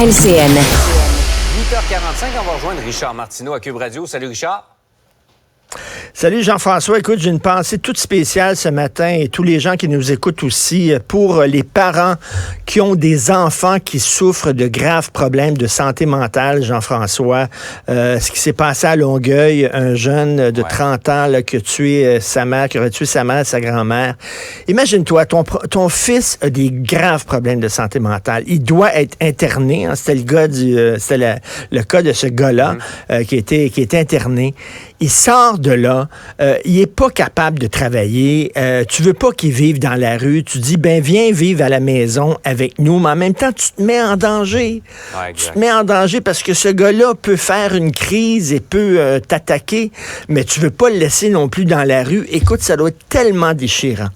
à LCN. 8h45, on va rejoindre Richard Martineau à Cube Radio. Salut Richard. Salut Jean-François. Écoute, j'ai une pensée toute spéciale ce matin et tous les gens qui nous écoutent aussi pour les parents qui ont des enfants qui souffrent de graves problèmes de santé mentale, Jean-François. Ce qui s'est passé à Longueuil, un jeune de 30 ans là, qui a tué sa mère, qui aurait tué sa mère et sa grand-mère. Imagine-toi, ton fils a des graves problèmes de santé mentale. Il doit être interné. Hein, c'était le cas de ce gars-là qui était interné. Il sort de là, il est pas capable de travailler, tu veux pas qu'il vive dans la rue, tu dis, ben viens vivre à la maison avec nous, mais en même temps, tu te mets en danger. Ouais, tu te mets en danger parce que ce gars-là peut faire une crise et peut t'attaquer, mais tu veux pas le laisser non plus dans la rue. Écoute, ça doit être tellement déchirant,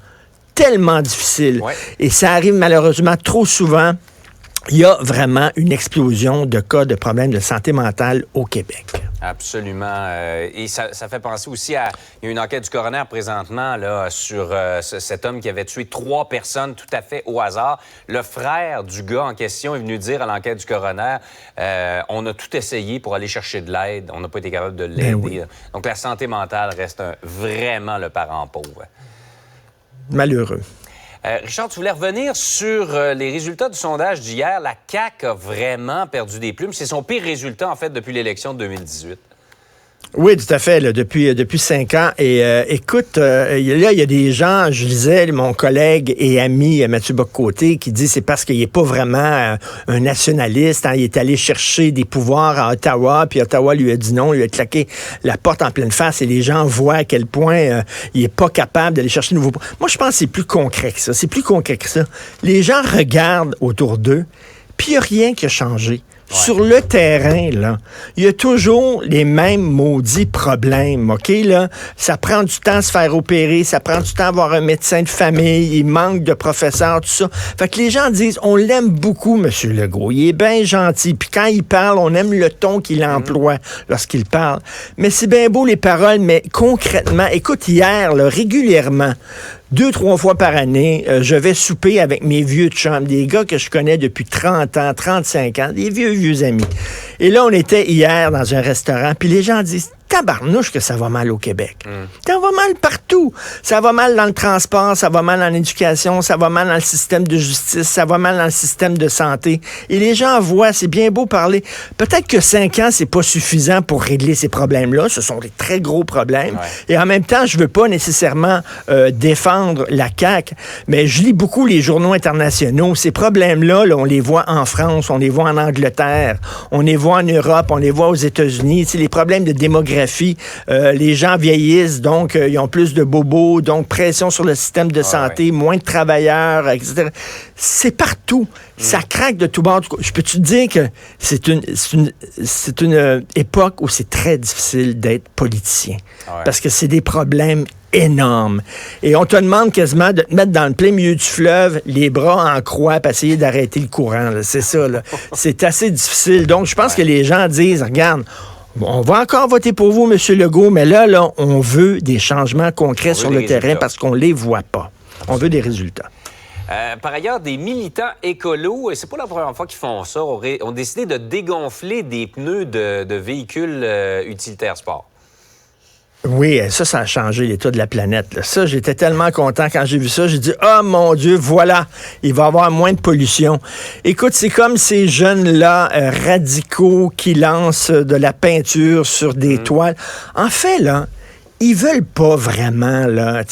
tellement difficile. Ouais. Et ça arrive malheureusement trop souvent. Il y a vraiment une explosion de cas de problèmes de santé mentale au Québec. Absolument. Et ça fait penser aussi à... Il y a une enquête du coroner présentement là, sur cet homme qui avait tué 3 personnes tout à fait au hasard. Le frère du gars en question est venu dire à l'enquête du coroner on a tout essayé pour aller chercher de l'aide. On n'a pas été capable de l'aider. Ben oui. Donc la santé mentale reste vraiment le parent pauvre. Malheureux. Richard, tu voulais revenir sur les résultats du sondage d'hier. La CAQ a vraiment perdu des plumes. C'est son pire résultat, en fait, depuis l'élection de 2018. Oui, tout à fait, là, depuis 5 ans. Et écoute, là, il y a des gens, je disais, mon collègue et ami Mathieu Bock-Côté, qui dit c'est parce qu'il n'est pas vraiment un nationaliste. Hein, il est allé chercher des pouvoirs à Ottawa, puis Ottawa lui a dit non, lui a claqué la porte en pleine face, et les gens voient à quel point il n'est pas capable d'aller chercher de nouveaux... Moi, je pense que c'est plus concret que ça. C'est plus concret que ça. Les gens regardent autour d'eux, puis il n'y a rien qui a changé. Ouais. Sur le terrain, là, il y a toujours les mêmes maudits problèmes, OK, là? Ça prend du temps à se faire opérer, ça prend du temps à avoir un médecin de famille, il manque de professeurs, tout ça. Fait que les gens disent, on l'aime beaucoup, M. Legault, il est bien gentil, puis quand il parle, on aime le ton qu'il emploie lorsqu'il parle. Mais c'est bien beau les paroles, mais concrètement, écoute, hier, là, régulièrement, 2-3 fois par année, je vais souper avec mes vieux chums, des gars que je connais depuis 30 ans, 35 ans, des vieux amis. Et là, on était hier dans un restaurant, puis les gens disent, tabarnouche que ça va mal au Québec. Ça va mal partout. Ça va mal dans le transport, ça va mal dans l'éducation, ça va mal dans le système de justice, ça va mal dans le système de santé. Et les gens voient, c'est bien beau parler. Peut-être que 5 ans, c'est pas suffisant pour régler ces problèmes-là. Ce sont des très gros problèmes. Ouais. Et en même temps, je veux pas nécessairement défendre la CAQ, mais je lis beaucoup les journaux internationaux. Ces problèmes-là, là, on les voit en France, on les voit en Angleterre, on les voit en Europe, on les voit aux États-Unis. C'est les problèmes de démographie. Les gens vieillissent, donc ils ont plus de bobos, donc pression sur le système de santé, moins de travailleurs, etc. C'est partout. Ça craque de tout bord. Je peux te dire que c'est une époque où c'est très difficile d'être politicien. Parce que c'est des problèmes énormes. Et on te demande quasiment de te mettre dans le plein milieu du fleuve, les bras en croix, pour essayer d'arrêter le courant. Là. C'est ça. Là. C'est assez difficile. Donc, je pense que les gens disent, regarde, on va encore voter pour vous, M. Legault, mais là, on veut des changements concrets sur le terrain parce qu'on les voit pas. On veut des résultats. Par ailleurs, des militants écolos, et c'est pas la première fois qu'ils font ça, ont décidé de dégonfler des pneus de véhicules utilitaires sport. Oui, ça a changé l'état de la planète. Là. Ça, j'étais tellement content quand j'ai vu ça. J'ai dit, oh mon Dieu, voilà, il va y avoir moins de pollution. Écoute, c'est comme ces jeunes-là radicaux qui lancent de la peinture sur des toiles. En fait, là, ils veulent pas vraiment là,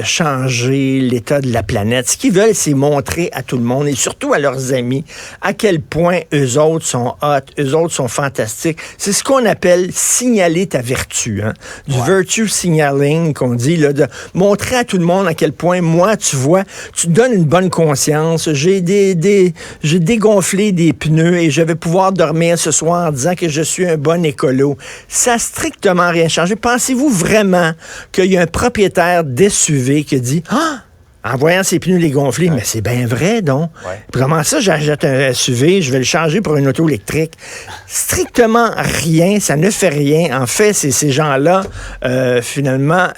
changer l'état de la planète. Ce qu'ils veulent, c'est montrer à tout le monde et surtout à leurs amis à quel point eux autres sont hot, eux autres sont fantastiques. C'est ce qu'on appelle signaler ta vertu. Hein? Du virtue signaling qu'on dit, là, de montrer à tout le monde à quel point, moi, tu vois, tu te donnes une bonne conscience. J'ai dégonflé des pneus et je vais pouvoir dormir ce soir en disant que je suis un bon écolo. Ça n'a strictement rien changé. Pensez-vous vraiment qu'il y a un propriétaire d'SUV qui a dit « Ah, en voyant ses pneus les gonfler. Mais c'est bien vrai, donc. Ouais. Puis comment ça, j'achète un SUV, je vais le changer pour une auto électrique? Strictement rien, ça ne fait rien. En fait, ces gens-là, finalement,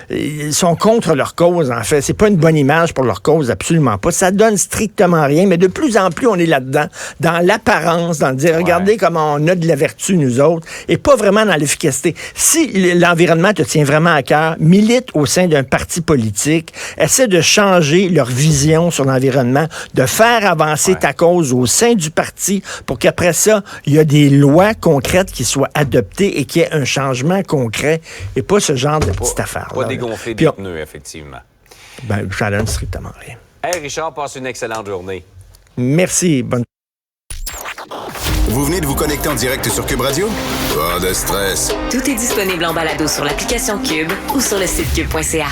ils sont contre leur cause, en fait. C'est pas une bonne image pour leur cause, absolument pas. Ça donne strictement rien, mais de plus en plus, on est là-dedans, dans l'apparence, dans le dire, regardez comment on a de la vertu, nous autres, et pas vraiment dans l'efficacité. Si l'environnement te tient vraiment à cœur, milite au sein d'un parti politique, essaie de changer leur vision sur l'environnement, de faire avancer ta cause au sein du parti pour qu'après ça, il y a des lois concrètes qui soient adoptées et qu'il y ait un changement concret et pas ce genre de petite affaire. Pas dégonfler des pneus, effectivement. Ben, ça donne strictement rien. Hey, Richard, passe une excellente journée. Merci. Bonne. Vous venez de vous connecter en direct sur Cube Radio? Pas de stress. Tout est disponible en balado sur l'application Cube ou sur le site cube.ca.